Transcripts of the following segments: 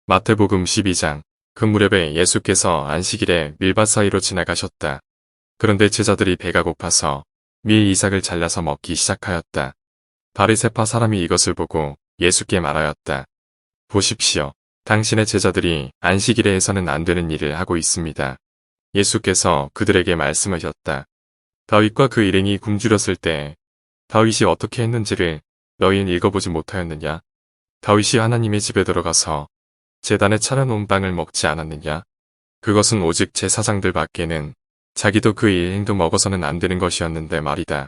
마태복음 12장. 그 무렵에 예수께서 안식일에 밀밭 사이로 지나가셨다. 그런데 제자들이 배가 고파서 밀 이삭을 잘라서 먹기 시작하였다. 바리새파 사람이 이것을 보고 예수께 말하였다. 보십시오. 당신의 제자들이 안식일에 해서는 안 되는 일을 하고 있습니다. 예수께서 그들에게 말씀하셨다. 다윗과 그 일행이 굶주렸을 때 다윗이 어떻게 했는지를 너희는 읽어보지 못하였느냐? 다윗이 하나님의 집에 들어가서 제단에 차려놓은 빵을 먹지 않았느냐? 그것은 오직 제사장들 밖에는 자기도 그 일행도 먹어서는 안 되는 것이었는데 말이다.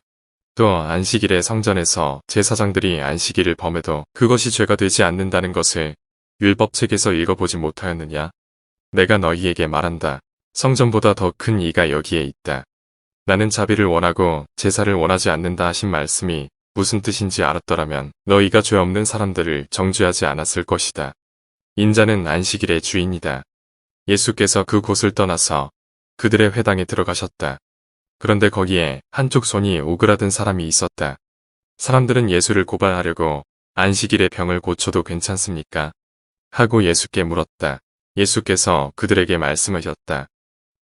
또 안식일에 성전에서 제사장들이 안식일을 범해도 그것이 죄가 되지 않는다는 것을 율법책에서 읽어보지 못하였느냐? 내가 너희에게 말한다. 성전보다 더 큰 이가 여기에 있다. 나는 자비를 원하고 제사를 원하지 않는다 하신 말씀이 무슨 뜻인지 알았더라면 너희가 죄 없는 사람들을 정죄하지 않았을 것이다. 인자는 안식일의 주인이다. 예수께서 그 곳을 떠나서 그들의 회당에 들어가셨다. 그런데 거기에 한쪽 손이 오그라든 사람이 있었다. 사람들은 예수를 고발하려고 안식일에 병을 고쳐도 괜찮습니까? 하고 예수께 물었다. 예수께서 그들에게 말씀하셨다.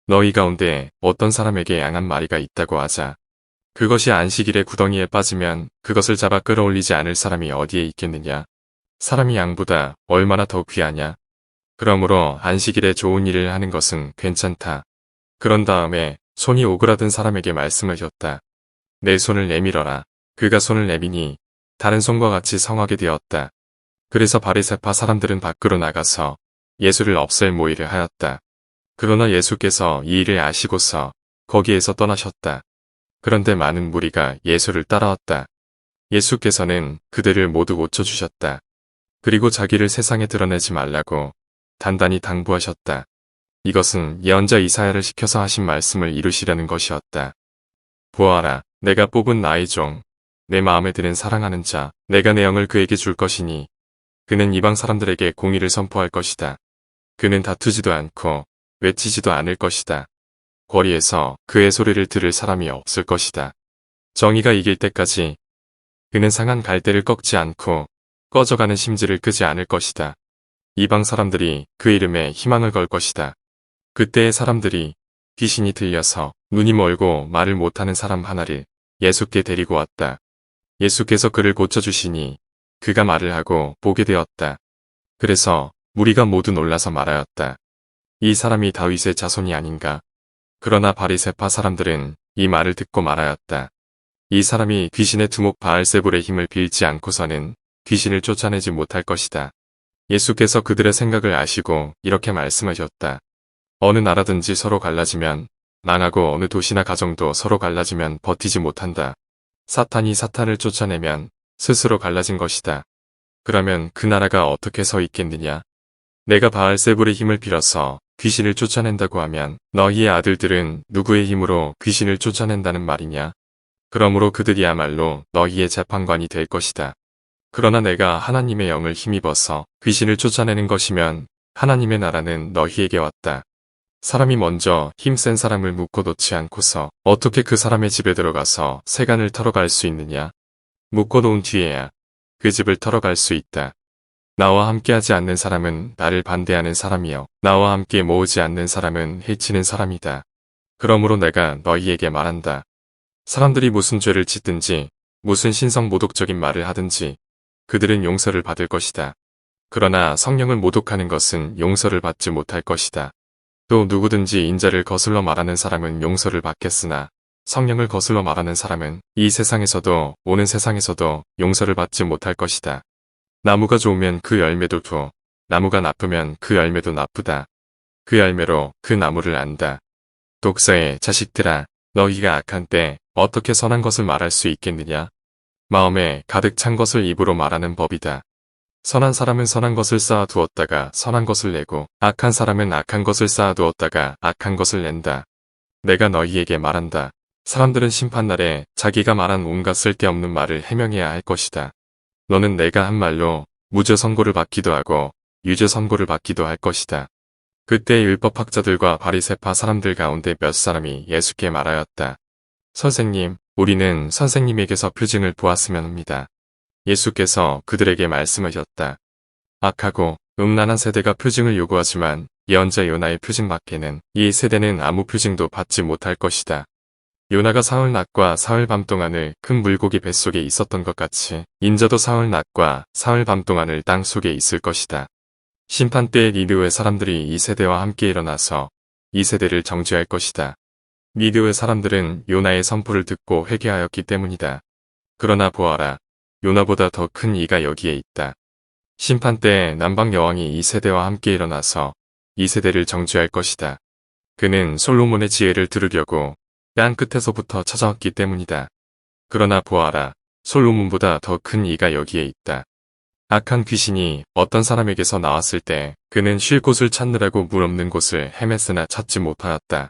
너희 가운데 어떤 사람에게 양한 마리가 있다고 하자. 그것이 안식일에 구덩이에 빠지면 그것을 잡아 끌어올리지 않을 사람이 어디에 있겠느냐? 사람이 양보다 얼마나 더 귀하냐? 그러므로 안식일에 좋은 일을 하는 것은 괜찮다. 그런 다음에 손이 오그라든 사람에게 말씀하셨다. 내 손을 내밀어라. 그가 손을 내미니 다른 손과 같이 성하게 되었다. 그래서 바리새파 사람들은 밖으로 나가서 예수를 없앨 모의를 하였다. 그러나 예수께서 이 일을 아시고서 거기에서 떠나셨다. 그런데 많은 무리가 예수를 따라왔다. 예수께서는 그들을 모두 고쳐주셨다. 그리고 자기를 세상에 드러내지 말라고 단단히 당부하셨다. 이것은 예언자 이사야를 시켜서 하신 말씀을 이루시려는 것이었다. 보아라, 내가 뽑은 나의 종, 내 마음에 드는 사랑하는 자, 내가 내 영을 그에게 줄 것이니 그는 이방 사람들에게 공의를 선포할 것이다. 그는 다투지도 않고 외치지도 않을 것이다. 거리에서 그의 소리를 들을 사람이 없을 것이다. 정의가 이길 때까지 그는 상한 갈대를 꺾지 않고 꺼져가는 심지를 끄지 않을 것이다. 이방 사람들이 그 이름에 희망을 걸 것이다. 그때의 사람들이 귀신이 들려서 눈이 멀고 말을 못하는 사람 하나를 예수께 데리고 왔다. 예수께서 그를 고쳐주시니 그가 말을 하고 보게 되었다. 그래서 무리가 모두 놀라서 말하였다. 이 사람이 다윗의 자손이 아닌가? 그러나 바리새파 사람들은 이 말을 듣고 말하였다. 이 사람이 귀신의 두목 바알세불의 힘을 빌지 않고서는 귀신을 쫓아내지 못할 것이다. 예수께서 그들의 생각을 아시고 이렇게 말씀하셨다. 어느 나라든지 서로 갈라지면 망하고 어느 도시나 가정도 서로 갈라지면 버티지 못한다. 사탄이 사탄을 쫓아내면 스스로 갈라진 것이다. 그러면 그 나라가 어떻게 서 있겠느냐? 내가 바알세불의 힘을 빌어서 귀신을 쫓아낸다고 하면 너희의 아들들은 누구의 힘으로 귀신을 쫓아낸다는 말이냐? 그러므로 그들이야말로 너희의 재판관이 될 것이다. 그러나 내가 하나님의 영을 힘입어서 귀신을 쫓아내는 것이면 하나님의 나라는 너희에게 왔다. 사람이 먼저 힘센 사람을 묶어놓지 않고서 어떻게 그 사람의 집에 들어가서 세간을 털어갈 수 있느냐? 묶어놓은 뒤에야 그 집을 털어갈 수 있다. 나와 함께하지 않는 사람은 나를 반대하는 사람이요. 나와 함께 모으지 않는 사람은 해치는 사람이다. 그러므로 내가 너희에게 말한다. 사람들이 무슨 죄를 짓든지 무슨 신성 모독적인 말을 하든지 그들은 용서를 받을 것이다. 그러나 성령을 모독하는 것은 용서를 받지 못할 것이다. 또 누구든지 인자를 거슬러 말하는 사람은 용서를 받겠으나 성령을 거슬러 말하는 사람은 이 세상에서도 오는 세상에서도 용서를 받지 못할 것이다. 나무가 좋으면 그 열매도 좋고 나무가 나쁘면 그 열매도 나쁘다. 그 열매로 그 나무를 안다. 독사의 자식들아, 너희가 악한 때 어떻게 선한 것을 말할 수 있겠느냐? 마음에 가득 찬 것을 입으로 말하는 법이다. 선한 사람은 선한 것을 쌓아두었다가 선한 것을 내고 악한 사람은 악한 것을 쌓아두었다가 악한 것을 낸다. 내가 너희에게 말한다. 사람들은 심판날에 자기가 말한 온갖 쓸데없는 말을 해명해야 할 것이다. 너는 내가 한 말로 무죄 선고를 받기도 하고 유죄 선고를 받기도 할 것이다. 그때 율법학자들과 바리새파 사람들 가운데 몇 사람이 예수께 말하였다. 선생님, 우리는 선생님에게서 표징을 보았으면 합니다. 예수께서 그들에게 말씀하셨다. 악하고 음란한 세대가 표징을 요구하지만 예언자 요나의 표징 밖에는 이 세대는 아무 표징도 받지 못할 것이다. 요나가 사흘 낮과 사흘 밤 동안을 큰 물고기 뱃속에 있었던 것 같이 인자도 사흘 낮과 사흘 밤 동안을 땅 속에 있을 것이다. 심판 때에 니느웨 사람들이 이 세대와 함께 일어나서 이 세대를 정죄할 것이다. 니느웨 사람들은 요나의 선포를 듣고 회개하였기 때문이다. 그러나 보아라, 요나보다 더 큰 이가 여기에 있다. 심판 때에 남방 여왕이 이 세대와 함께 일어나서 이 세대를 정죄할 것이다. 그는 솔로몬의 지혜를 들으려고 땅 끝에서부터 찾아왔기 때문이다. 그러나 보아라, 솔로몬보다 더 큰 이가 여기에 있다. 악한 귀신이 어떤 사람에게서 나왔을 때 그는 쉴 곳을 찾느라고 물 없는 곳을 헤맸으나 찾지 못하였다.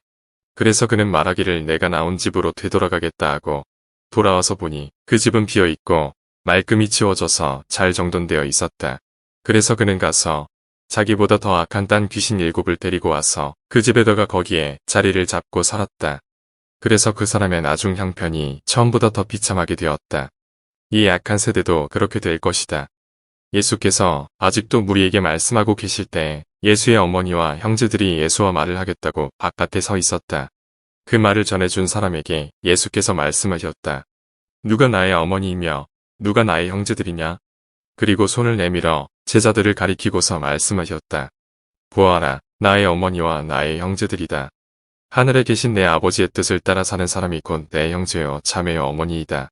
그래서 그는 말하기를 내가 나온 집으로 되돌아가겠다 하고 돌아와서 보니 그 집은 비어있고 말끔히 치워져서 잘 정돈되어 있었다. 그래서 그는 가서 자기보다 더 악한 딴 귀신 7을 데리고 와서 그 집에다가 거기에 자리를 잡고 살았다. 그래서 그 사람의 나중 형편이 처음보다 더 비참하게 되었다. 이 악한 세대도 그렇게 될 것이다. 예수께서 아직도 무리에게 말씀하고 계실 때 예수의 어머니와 형제들이 예수와 말을 하겠다고 바깥에 서 있었다. 그 말을 전해준 사람에게 예수께서 말씀하셨다. 누가 나의 어머니이며 누가 나의 형제들이냐? 그리고 손을 내밀어 제자들을 가리키고서 말씀하셨다. 보아라, 나의 어머니와 나의 형제들이다. 하늘에 계신 내 아버지의 뜻을 따라 사는 사람이 곧 내 형제요 자매요 어머니이다.